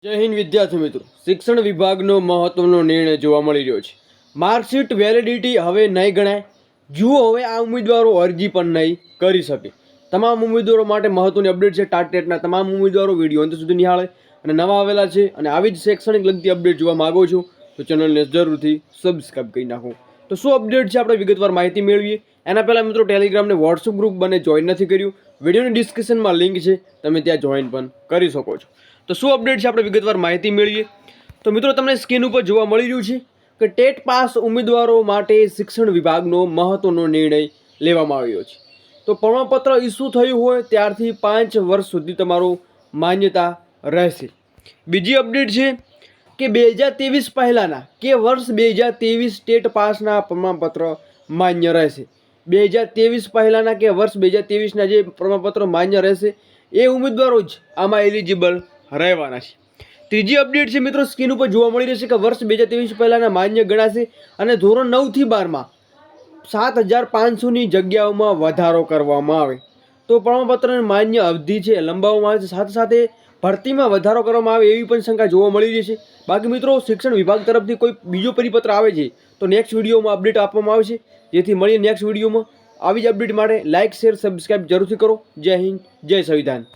જય હિન્દ વિદ્યાર્થી મિત્રો, શિક્ષણ વિભાગનો મહત્વનો નિર્ણય જોવા મળી રહ્યો છે. માર્કશીટ વેલિડિટી હવે નહીં ગણાય. જુઓ, હવે આ ઉમેદવારો અરજી પણ નહીં કરી શકે. તમામ ઉમેદવારો માટે મહત્વની અપડેટ છે. ટાટટેટના તમામ ઉમેદવારો વિડીયો અંત સુધી નિહાળે અને નવા આવેલા છે અને આવી જ શૈક્ષણિક લગતી અપડેટ જોવા માગો છો તો ચેનલને જરૂરથી સબસ્ક્રાઈબ કરી નાખો. તો શું અપડેટ છે આપણે વિગતવાર માહિતી મેળવીએ. એના પહેલાં મિત્રો ટેલિગ્રામને વોટ્સઅપ ગ્રુપ બને જોઈન નથી કર્યું, વિડીયોની ડિસ્ક્રિપ્શનમાં લિંક છે, તમે ત્યાં જોઈન પણ કરી શકો છો. તો શું અપડેટ છે આપણે વિગતવાર માહિતી મેળવીએ. તો મિત્રો તમને સ્ક્રીન ઉપર જોવા મળી રહ્યું છે કે ટેટ પાસ ઉમેદવારો માટે શિક્ષણ વિભાગનો મહત્વનો નિર્ણય લેવામાં આવ્યો છે. તો પ્રમાણપત્ર ઇસ્યુ થયું હોય ત્યારથી 5 વર્ષ સુધી તમારું માન્યતા રહેશે. બીજી અપડેટ છે કે 2023 પહેલાંના કે વર્ષ 2023 ટેટ પાસના પ્રમાણપત્ર માન્ય રહેશે. 2023 પહેલાંના કે વર્ષ 2023ના જે પ્રમાણપત્રો માન્ય રહેશે એ ઉમેદવારો જ આમાં એલિજિબલ રહેવાના છે. ત્રીજી અપડેટ છે મિત્રો, સ્ક્રીન ઉપર જોવા મળી રહેશે કે વર્ષ 2023 પહેલાંના માન્ય ગણાશે અને ધોરણ 9 થી 12માં 7500ની જગ્યાઓમાં વધારો કરવામાં આવે. તો પ્રમાણપત્રની માન્ય અવધિ છે લંબાવવામાં આવે છે, સાથે સાથે ભરતીમાં વધારો કરવામાં આવે એવી પણ શંકા જોવા મળી રહી છે. બાકી મિત્રો શિક્ષણ વિભાગ તરફથી કોઈ બીજો પરિપત્ર આવે છે તો નેક્સ્ટ વિડીયોમાં અપડેટ આપવામાં આવશે. જેથી મળીએ નેક્સ્ટ વિડીયોમાં. આવી જ અપડેટ માટે લાઇક, શેર, સબસ્ક્રાઈબ જરૂરથી કરો. જય હિન્દ, જય સંવિધાન.